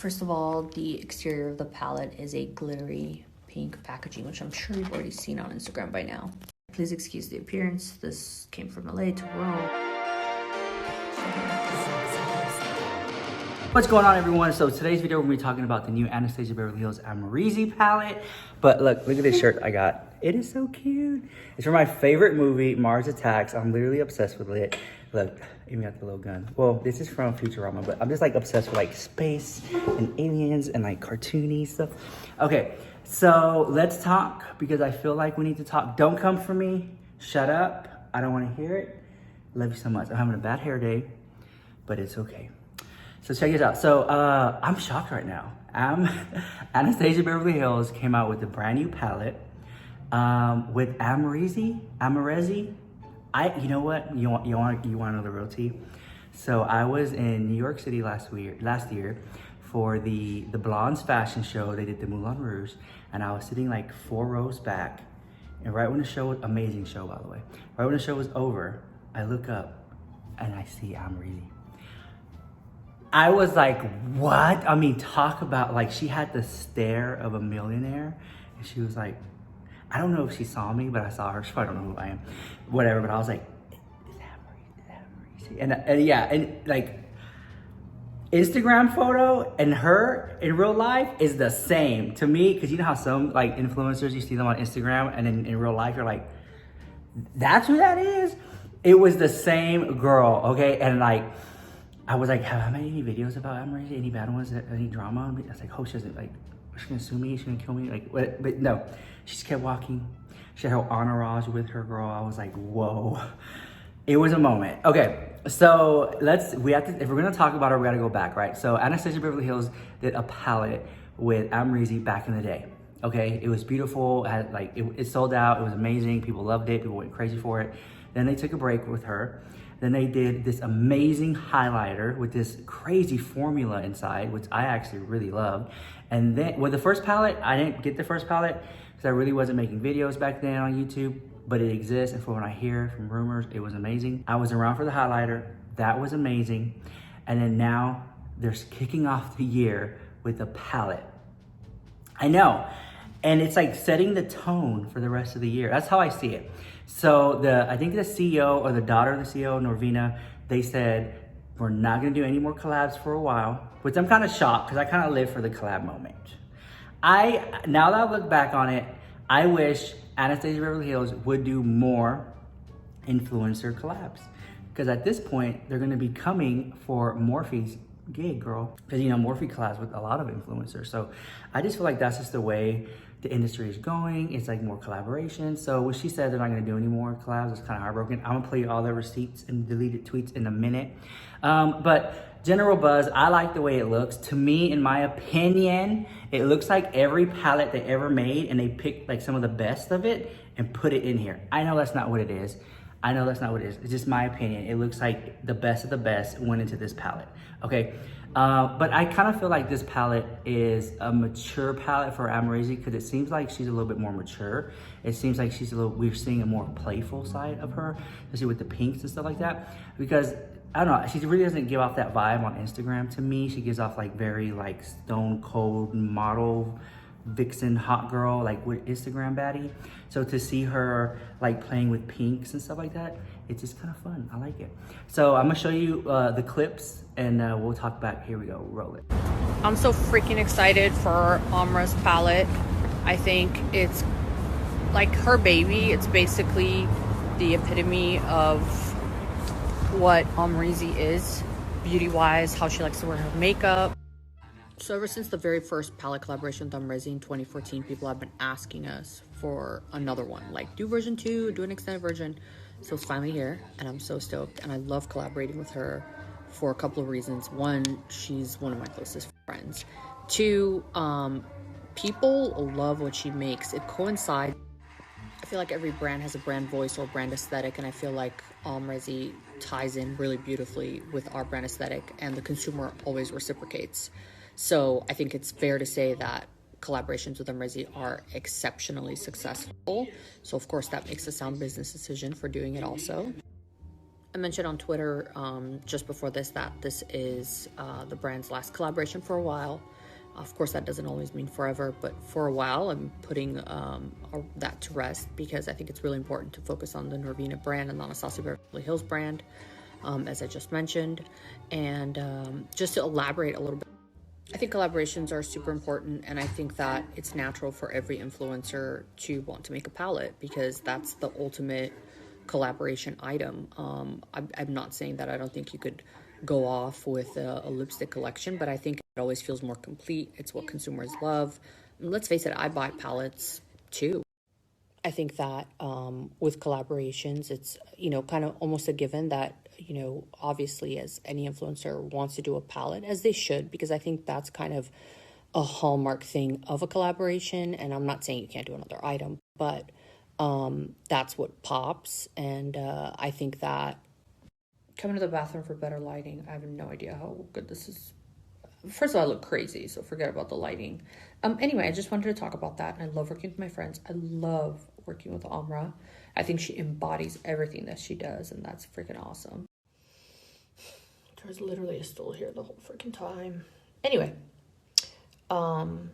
First of all, the exterior of the palette is a glittery pink packaging, which I'm sure you've already seen on Instagram by now. Please excuse the appearance. This came from LA to Rome. What's going on, everyone? So today's video, we're gonna be talking about the new Anastasia Beverly Hills Amrezy palette. But look at this shirt I got. It is so cute. It's from my favorite movie, Mars Attacks. I'm literally obsessed with it. Look, even got the little gun. Well, this is from Futurama, but I'm just like obsessed with like space and aliens and like cartoony stuff. Okay, so let's talk because I feel like we need to talk. Don't come for me. Shut up. I don't want to hear it. Love you so much. I'm having a bad hair day, but it's okay. So check this out. So I'm shocked right now. Anastasia Beverly Hills came out with a brand new palette with Amrezy. You know what? You want to know the real tea? So I was in New York City last year for the Blondes fashion show. They did the Moulin Rouge, and I was sitting like 4 rows back. And right when the show was amazing show, by the way. Right when the show was over, I look up and I see Amrezy. I was like, what? I mean, talk about, like, she had the stare of a millionaire. And she was like, I don't know if she saw me, but I saw her. She probably don't know who I am. Whatever, but I was like, is that Amrezy? And yeah, and like, Instagram photo and her in real life is the same to me. Because you know how some, like, influencers, you see them on Instagram, and then in real life, you're like, that's who that is? It was the same girl, okay? And like, I was like, have I made any videos about Amrezy? Any bad ones? Any drama? I was like, oh, she doesn't, like, she's gonna sue me? She's gonna kill me? Like, what? But no, she just kept walking. She had her entourage with her, girl. I was like, whoa. It was a moment. Okay, so if we're gonna talk about her, we gotta go back, right? So Anastasia Beverly Hills did a palette with Amrezy back in the day. Okay, it was beautiful. It sold out. It was amazing. People loved it. People went crazy for it. Then they took a break with her. Then they did this amazing highlighter with this crazy formula inside, which I actually really loved. And then with the first palette, I didn't get the first palette because I really wasn't making videos back then on YouTube, but it exists. And from what I hear from rumors, it was amazing. I was around for the highlighter. That was amazing. And then now they're kicking off the year with a palette. I know. And it's like setting the tone for the rest of the year. That's how I see it. So I think the CEO or the daughter of the CEO, NORVINA, they said, we're not gonna do any more collabs for a while, which I'm kind of shocked because I kind of live for the collab moment. Now that I look back on it, I wish Anastasia Beverly Hills would do more influencer collabs. Because at this point, they're gonna be coming for Morphe's gig, girl. Because you know, Morphe collabs with a lot of influencers. So I just feel like that's just the way the industry is going. It's like more collaboration. So when she said they're not gonna do any more collabs, it's kind of heartbroken. I'm gonna play you all the receipts and deleted tweets in a minute. But general buzz, I like the way it looks. To me, in my opinion, it looks like every palette they ever made and they picked like some of the best of it and put it in here. I know that's not what it is. It's just my opinion. It looks like the best of the best went into this palette, okay? But I kind of feel like this palette is a mature palette for Amrezy because it seems like she's a little bit more mature. It seems like we're seeing a more playful side of her, especially with the pinks and stuff like that. Because, I don't know, she really doesn't give off that vibe on Instagram to me. She gives off like very like stone cold model, vixen, hot girl, like with Instagram baddie. So to see her like playing with pinks and stuff like that, it's just kind of fun. I like it. So I'm gonna show you the clips and we'll talk back. Here we go, roll it. I'm so freaking excited for Amra's palette. I think it's like her baby. It's basically the epitome of what Amrezy is, beauty-wise, how she likes to wear her makeup. So ever since the very first palette collaboration with Amrezy in 2014, people have been asking us for another one. Like, do version 2, do an extended version. So it's finally here, and I'm so stoked. And I love collaborating with her for a couple of reasons. One, she's one of my closest friends. Two, people love what she makes. It coincides. I feel like every brand has a brand voice or brand aesthetic, and I feel like Amrezy ties in really beautifully with our brand aesthetic, and the consumer always reciprocates. So I think it's fair to say that collaborations with Amrezy are exceptionally successful. So of course that makes a sound business decision for doing it also. I mentioned on Twitter just before this that this is the brand's last collaboration for a while. Of course, that doesn't always mean forever, but for a while, I'm putting that to rest because I think it's really important to focus on the NORVINA brand and the Anastasia Beverly Hills brand, as I just mentioned. And just to elaborate a little bit, I think collaborations are super important, and I think that it's natural for every influencer to want to make a palette because that's the ultimate collaboration item. I'm not saying that I don't think you could go off with a lipstick collection, but I think it always feels more complete. It's what consumers love. And let's face it, I buy palettes too. I think that with collaborations, it's, kind of almost a given that, obviously as any influencer wants to do a palette, as they should, because I think that's kind of a hallmark thing of a collaboration. And I'm not saying you can't do another item, but that's what pops. And I think that coming to the bathroom for better lighting, I have no idea how good this is. First of all, I look crazy, so forget about the lighting. Anyway, I just wanted to talk about that. And I love working with my friends. I love working with Amra. I think she embodies everything that she does, and that's freaking awesome. There's literally a stool here the whole freaking time. Anyway, I'm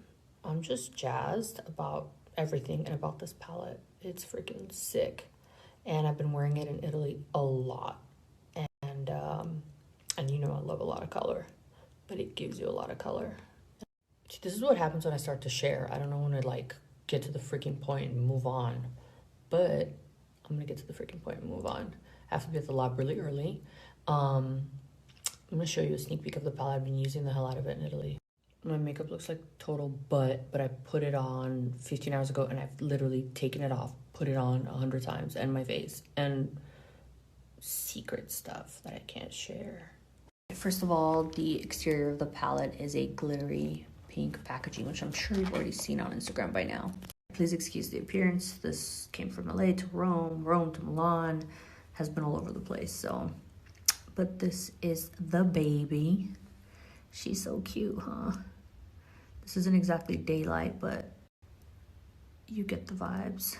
just jazzed about everything and about this palette. It's freaking sick. And I've been wearing it in Italy a lot. And I love a lot of color, but it gives you a lot of color. This is what happens when I start to share. I don't know when to get to the freaking point and move on, but I'm gonna get to the freaking point and move on. I have to be at the lab really early. I'm gonna show you a sneak peek of the palette. I've been using the hell out of it in Italy. My makeup looks like total butt, but I put it on 15 hours ago and I've literally taken it off, put it on 100 times, and my face, and secret stuff that I can't share. First of all, the exterior of the palette is a glittery pink packaging, which I'm sure you've already seen on Instagram by now. Please excuse the appearance. This came from LA to Rome to Milan, has been all over the place. So, but this is the baby. She's so cute, huh? This isn't exactly daylight, but you get the vibes.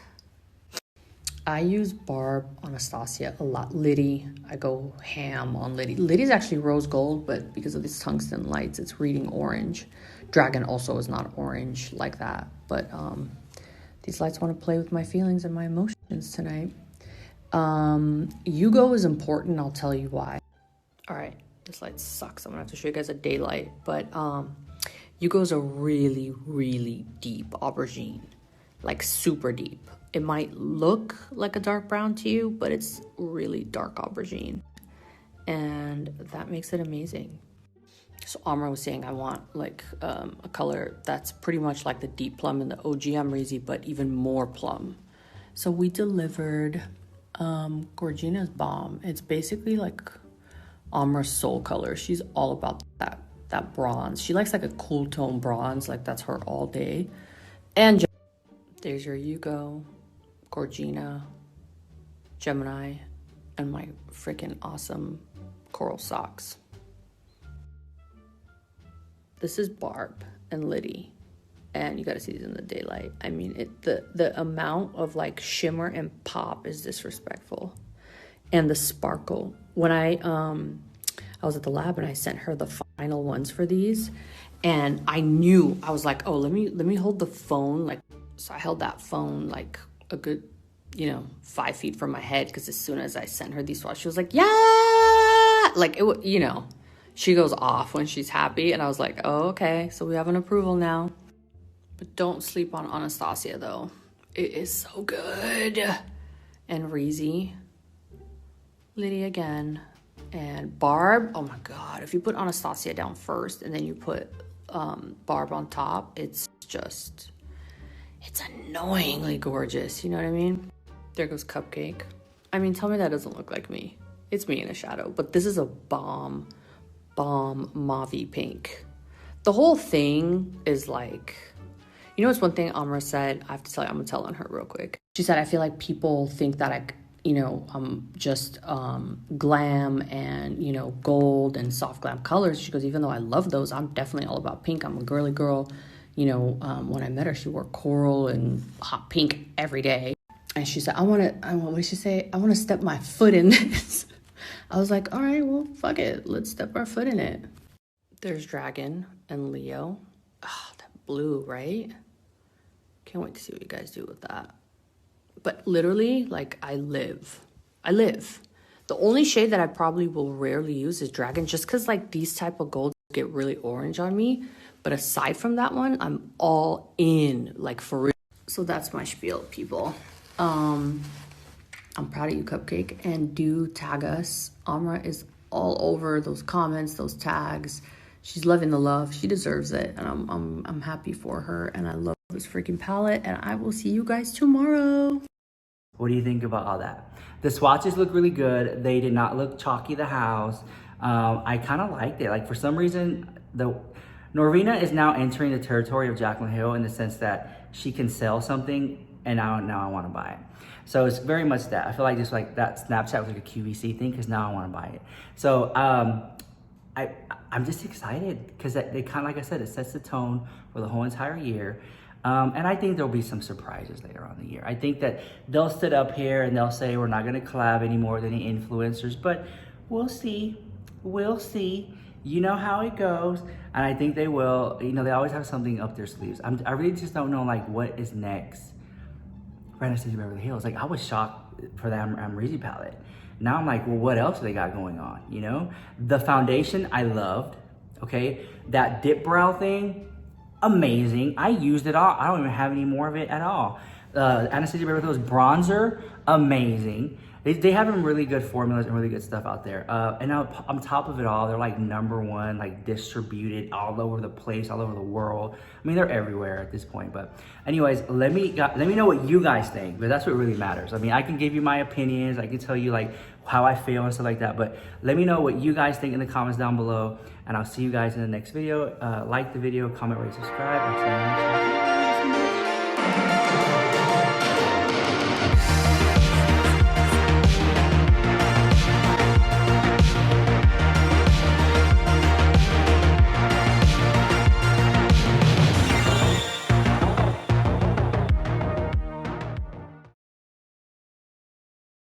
I use Barb, Anastasia a lot. Liddy, I go ham on Liddy. Liddy's actually rose gold, but because of these tungsten lights, it's reading orange. Dragon also is not orange like that, but these lights want to play with my feelings and my emotions tonight. Yugo is important, I'll tell you why. All right, this light sucks. I'm gonna have to show you guys a daylight, but Yugo's a really, really deep aubergine, like super deep. It might look like a dark brown to you, but it's really dark aubergine. And that makes it amazing. So Amra was saying I want a color that's pretty much like the deep plum in the OG Amrezy, but even more plum. So we delivered Gorgina's Balm. It's basically like Amra's soul color. She's all about that bronze. She likes like a cool tone bronze, like that's her all day. And there's your Yugo, Gorgina, Gemini, and my freaking awesome coral socks. This is Barb and Liddy, and you gotta see these in the daylight. I mean, the amount of shimmer and pop is disrespectful, and the sparkle. When I was at the lab and I sent her the final ones for these, and I knew, I was like, oh, let me hold the phone, so I held that phone a good 5 feet from my head, because as soon as I sent her these swatches, she was like, yeah, she goes off when she's happy, and I was like, oh, okay, so we have an approval now. But don't sleep on Anastasia though, it is so good. And Reezy, Liddy again, and Barb. Oh my god, if you put Anastasia down first and then you put Barb on top, it's annoyingly gorgeous, you know what I mean? There goes Cupcake. I mean, tell me that doesn't look like me. It's me in a shadow, but this is a bomb mauve pink. The whole thing is it's one thing Amra said, I have to tell you, I'm gonna tell on her real quick. She said, I feel like people think that I'm just glam and, gold and soft glam colors. She goes, even though I love those, I'm definitely all about pink. I'm a girly girl. When I met her, she wore coral and hot pink every day. And she said, what did she say? I want to step my foot in this. I was like, all right, well, fuck it. Let's step our foot in it. There's Dragon and Leo. Ah, that blue, right? Can't wait to see what you guys do with that. But literally, like, I live. The only shade that I probably will rarely use is Dragon, just because, like, these type of golds get really orange on me. But aside from that one, I'm all in, like, for real. So that's my spiel, people. I'm proud of you, Cupcake, and do tag us. Amra is all over those comments, those tags. She's loving the love. She deserves it, and I'm happy for her, and I love this freaking palette, and I will see you guys tomorrow. What do you think about all that? The swatches look really good. They did not look chalky the house. I kind of liked it. Like, for some reason, Norvina is now entering the territory of Jaclyn Hill in the sense that she can sell something and now I want to buy it. So it's very much that. I feel like just like that Snapchat was like a QVC thing because now I want to buy it. So I'm just excited because they kind of, like I said, it sets the tone for the whole entire year. And I think there'll be some surprises later on in the year. I think that they'll sit up here and they'll say we're not going to collab anymore with any influencers, but we'll see. We'll see. You know how it goes. And I think they will. You know, they always have something up their sleeves. I really just don't know, like, what is next for Anastasia Beverly Hills. Like, I was shocked for the Amrezy palette. Now I'm like, well, what else do they got going on, you know? The foundation, I loved, okay? That dip brow thing, amazing. I used it all. I don't even have any more of it at all. Anastasia Beverly Hills bronzer, amazing. They have some really good formulas and really good stuff out there. And on top of it all, they're like #1, like distributed all over the place, all over the world. I mean, they're everywhere at this point. But anyways, let me know what you guys think, because that's what really matters. I mean, I can give you my opinions. I can tell you like how I feel and stuff like that. But let me know what you guys think in the comments down below. And I'll see you guys in the next video. Like the video, comment, rate, subscribe. I'll see you next time.